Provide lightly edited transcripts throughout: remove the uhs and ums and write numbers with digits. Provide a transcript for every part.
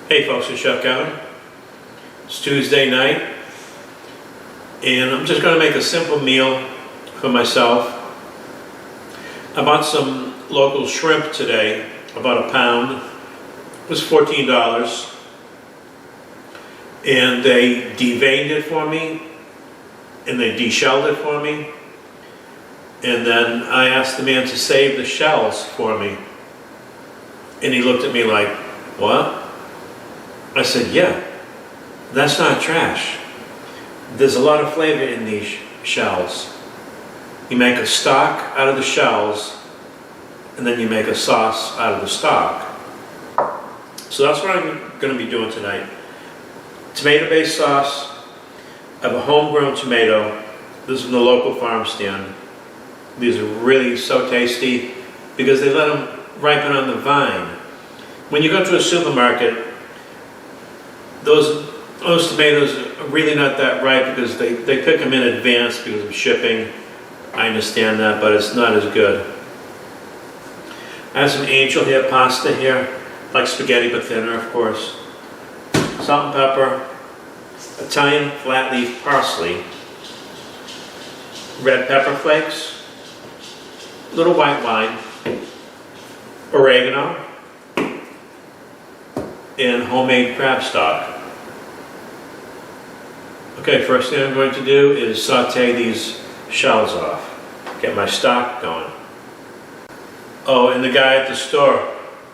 Hey folks, it's Chef Kevin. It's Tuesday night and I'm just going to make a simple meal for myself. I bought some local shrimp today, about a pound. It was $14 and they deveined it for me and they deshelled it for me, and then I asked the man to save the shells for me and he looked at me like, "What?" I said, "Yeah, that's not trash. There's a lot of flavor in these shells. You make a stock out of the shells, and then you make a sauce out of the stock." So that's what I'm going to be doing tonight. Tomato-based sauce. I have a homegrown tomato. This is from the local farm stand. These are really so tasty because they let them ripen on the vine. When you go to a supermarket, those tomatoes are really not that ripe because they pick them in advance because of shipping. I understand that, but it's not as good. I have some angel hair pasta here, like spaghetti but thinner, of course. Salt and pepper, Italian flat leaf parsley, red pepper flakes, little white wine, oregano, and homemade crab stock. Okay, first thing I'm going to do is saute these shells off. Get my stock going. Oh, and the guy at the store,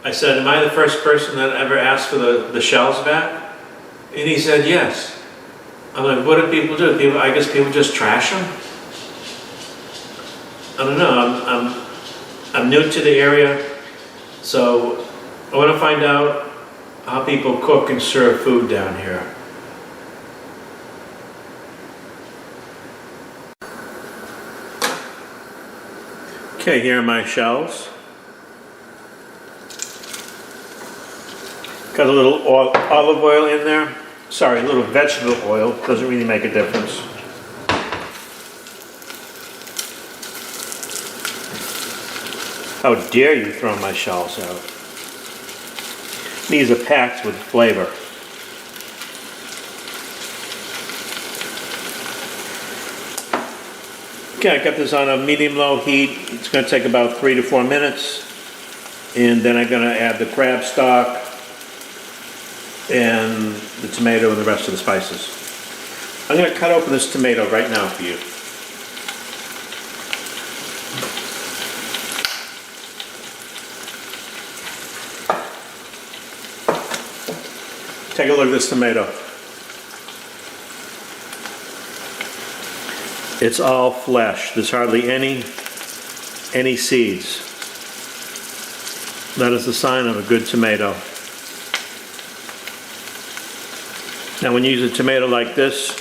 I said, "Am I the first person that ever asked for the shells back?" And he said, "Yes." I'm like, "What do people do? I guess people just trash them?" I don't know. I'm new to the area, so I want to find out how people cook and serve food down here. Okay, here are my shells. Got a little olive oil in there. Sorry, a little vegetable oil. Doesn't really make a difference. How dare you throw my shells out? These are packed with flavor. Okay, I got this on a medium-low heat. It's going to take about 3 to 4 minutes. And then I'm going to add the crab stock and the tomato and the rest of the spices. I'm going to cut open this tomato right now for you. Take a look at this tomato. It's all flesh. There's hardly any seeds. That is the sign of a good tomato. Now when you use a tomato like this,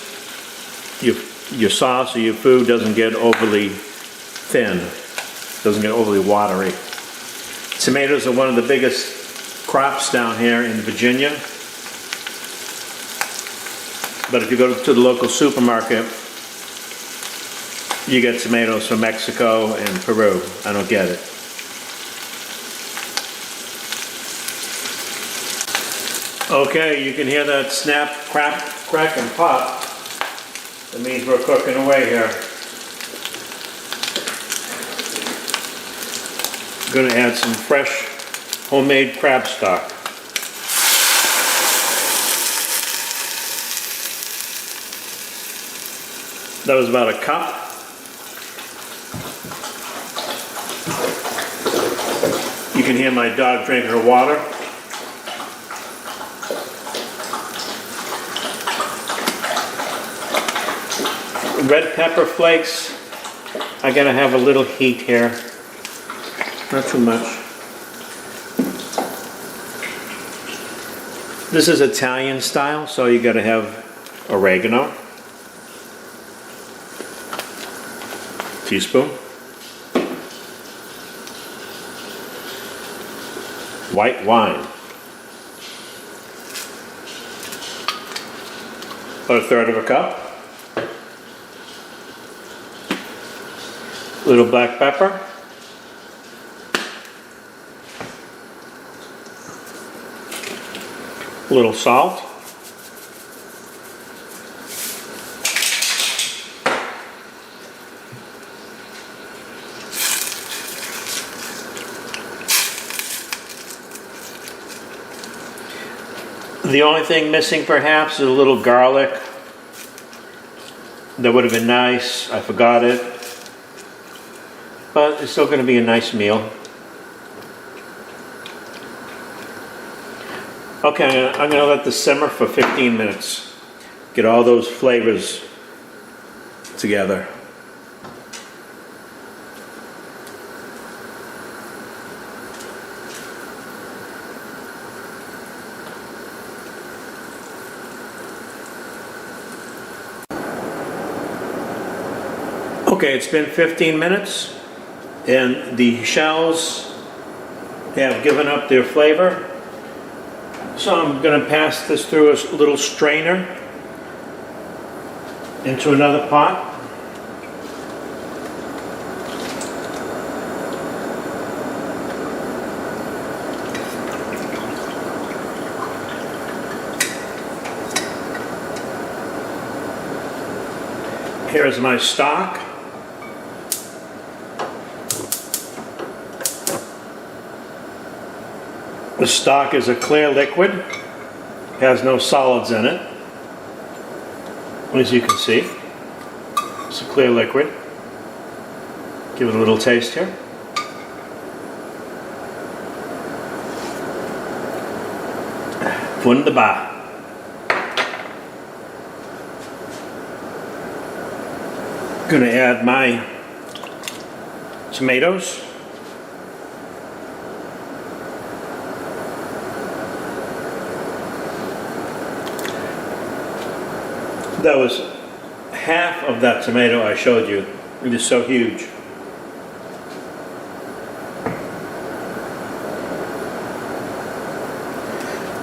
your sauce or your food doesn't get overly thin, doesn't get overly watery. Tomatoes are one of the biggest crops down here in Virginia. But if you go to the local supermarket, you get tomatoes from Mexico and Peru. I don't get it. Okay, you can hear that snap, crack, and pop. That means we're cooking away here. I'm going to add some fresh homemade crab stock. That was about a cup. You can hear my dog drink her water. Red pepper flakes. I gotta have a little heat here. Not too much. This is Italian style, so you gotta have oregano. Teaspoon. White wine. About a third of a cup. Little black pepper. A little salt. The only thing missing perhaps is a little garlic. That would have been nice. I forgot it. But it's still going to be a nice meal. Okay, I'm going to let this simmer for 15 minutes. Get all those flavors together. Okay, it's been 15 minutes and the shells have given up their flavor. So I'm going to pass this through a little strainer into another pot. Here is my stock. The stock is a clear liquid, has no solids in it, as you can see. It's a clear liquid. Give it a little taste here. Wunderbar. Gonna add my tomatoes. That was half of that tomato I showed you. It is so huge.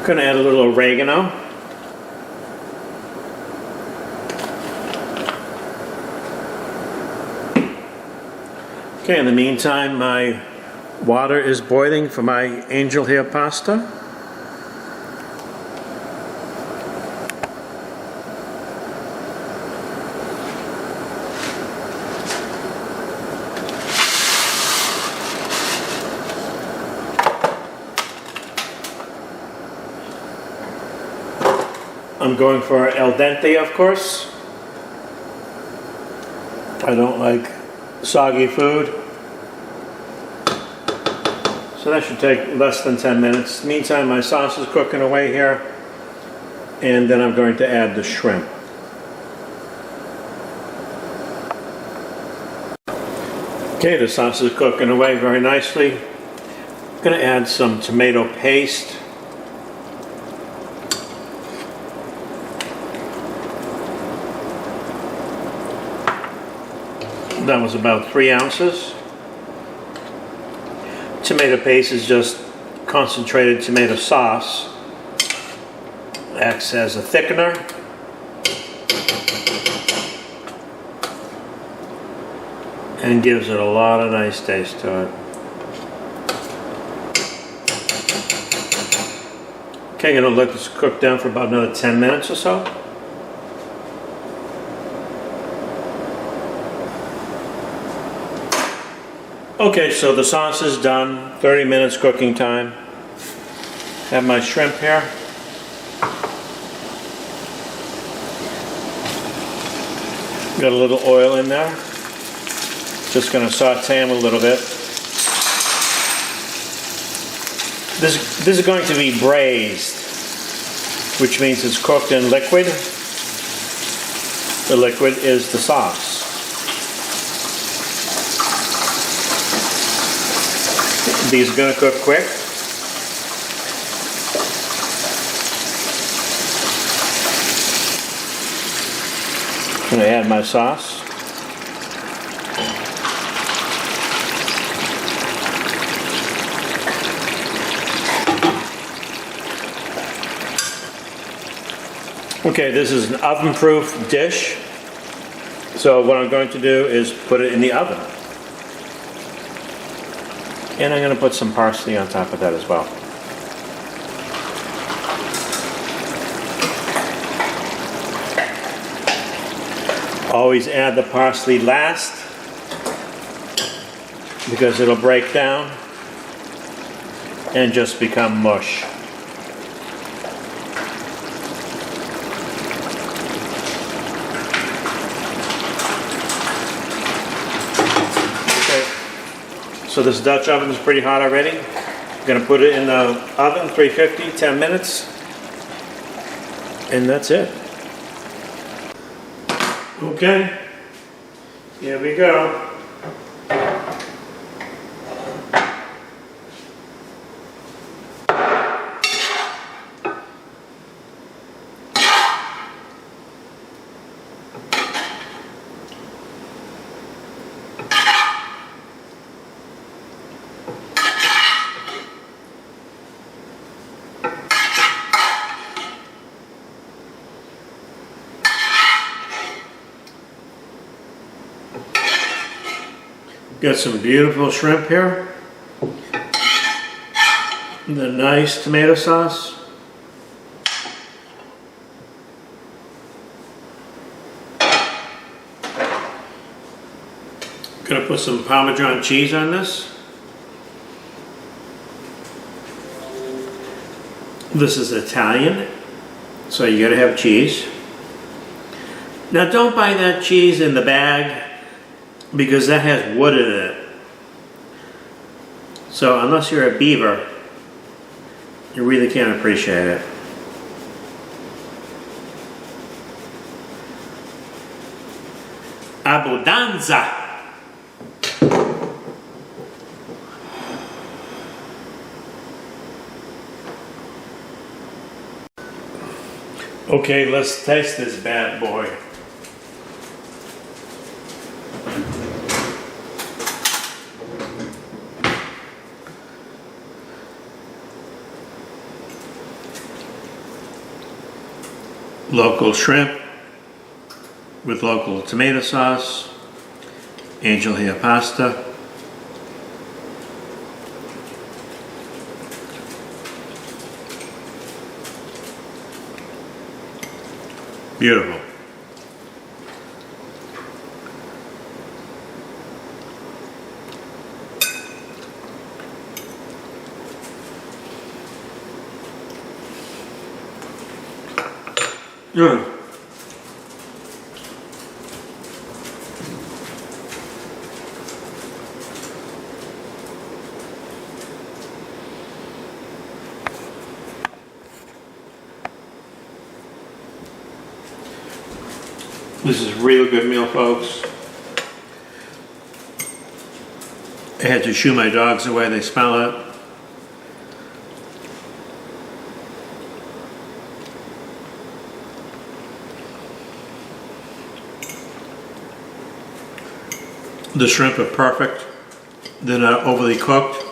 Gonna add a little oregano. Okay, in the meantime, my water is boiling for my angel hair pasta. I'm going for al dente, of course. I don't like soggy food. So that should take less than 10 minutes. Meantime, my sauce is cooking away here. And then I'm going to add the shrimp. Okay, the sauce is cooking away very nicely. I'm going to add some tomato paste. That was about 3 ounces. Tomato paste is just concentrated tomato sauce. Acts as a thickener. And gives it a lot of nice taste to it. Okay, I'm going to let this cook down for about another 10 minutes or so. Okay, so the sauce is done. 30 minutes cooking time. Have my shrimp here. Got a little oil in there. Just going to saute them a little bit. This is going to be braised, which means it's cooked in liquid. The liquid is the sauce. These are going to cook quick. I'm going to add my sauce. Okay, this is an oven-proof dish. So what I'm going to do is put it in the oven. And I'm going to put some parsley on top of that as well. Always add the parsley last because it'll break down and just become mush. Okay, so this Dutch oven is pretty hot already. I'm gonna put it in the oven, 350, 10 minutes, and that's it. Okay, here we go. Got some beautiful shrimp here. The nice tomato sauce. Gonna put some Parmesan cheese on this. This is Italian, so you gotta have cheese. Now don't buy that cheese in the bag, because that has wood in it. So unless you're a beaver, you really can't appreciate it. Abbondanza. Okay, let's taste this bad boy. Local shrimp with local tomato sauce, angel hair pasta. Beautiful. Good. This is a real good meal, folks. I had to shoo my dogs away, they smell it. The shrimp are perfect. They're not overly cooked.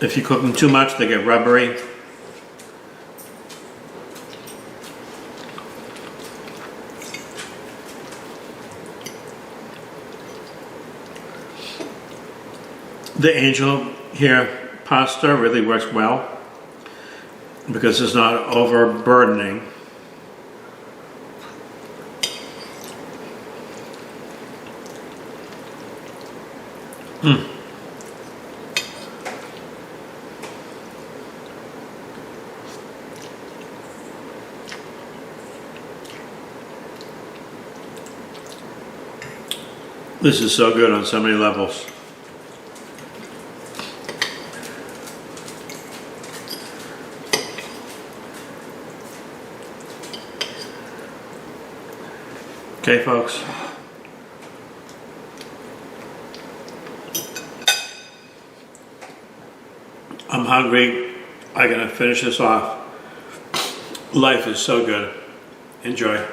If you cook them too much, they get rubbery. The angel hair pasta really works well because it's not overburdening. This is so good on so many levels. Okay, folks. I'm hungry. I gotta finish this off. Life is so good. Enjoy.